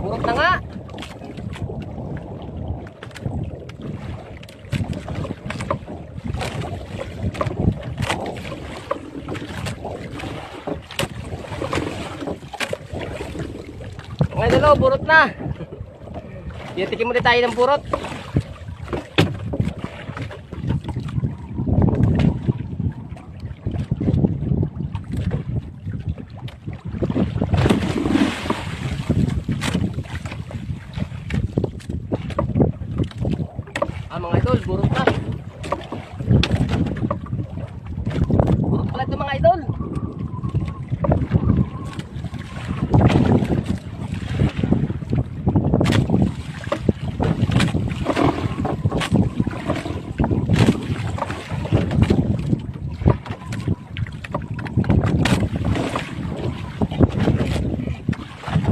Burot na nga. Mga idol, burot na. Tikim muna tayo ng burot. Mga idol, burot na. Burot pala ito mga idol.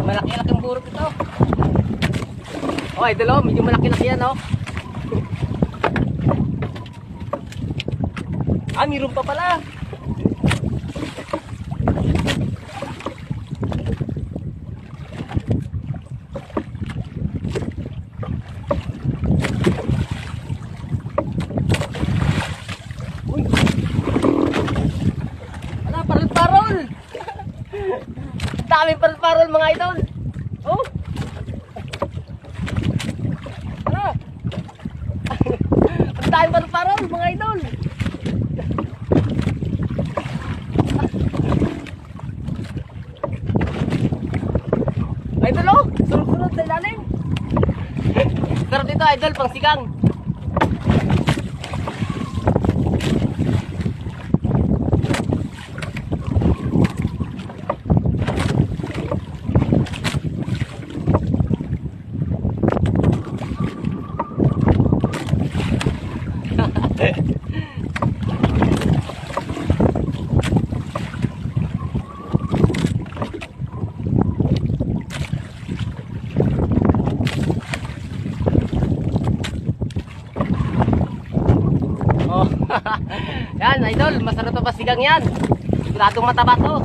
Malaki-laki ang burot ito. Oh idol, oh, medyo malaki-laki yan oh. Ah, mayroon pa pala. Uy. Ala, parol-parol. Daming parol-parol mga idol. Oh. Ala. Ang daming parol-parol mga idol. Idol oh, sunod-sunod sa ilalim. Pero dito idol, pang sigang. Yan idol, masarap pa pasigang yan. Siguradong mataba to.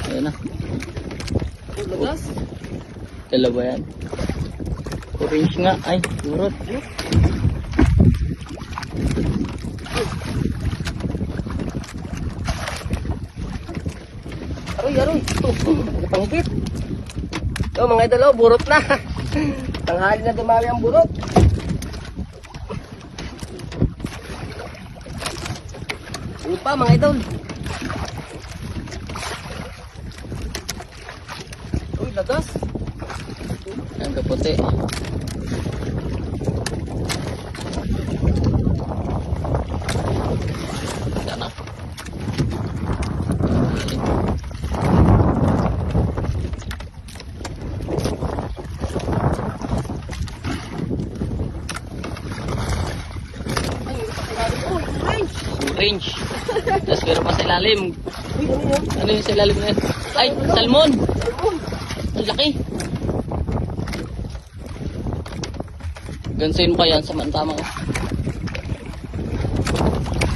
Ayan na. Lagas. Dalawa yan. Orange nga. Ay, burot. Aroy. Pangkit. So mga idol, oh, burot na. Tanghali na dumami ang burot. Ano pa mga idol? Uy, lagas. Ang kaputi. Yan na. Orange. Tapos meron pa sa ilalim. Ano yung sa ilalim na yan? Ay, salmon. Ang laki. Gansin pa yan sa mantama.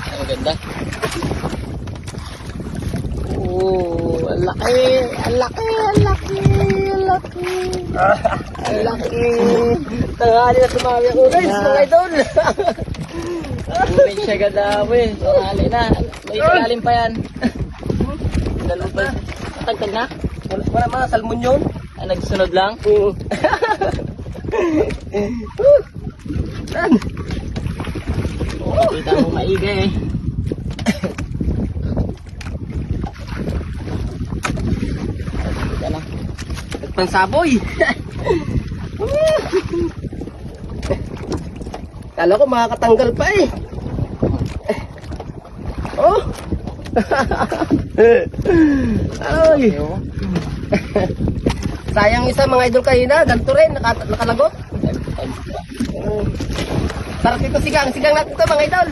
Ay, maganda. Oh, ang laki. Ang laki. Ang laki. Ang laki. Ang laki. Tanghali na tumami ang orange mga idol. Orange siya gadawi. Tanghali na. May ilalim pa yan. Dalawa pa. Matagtag na? Wala mga salmon yun. Ah, nagsunod lang? Oo. Kita mo maigi eh. Kita na. Nagpansaboy. Kala ko makakatanggal pa eh. Oh. Ay. Sayang isa mga idol kanina, ganito rin, nakalagot. Sarap ito sigang natin ito mga idol.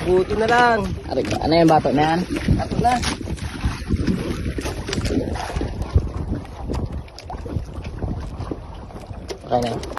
Buto na lang. Ano yung bato na yan? Ito na. Okay na.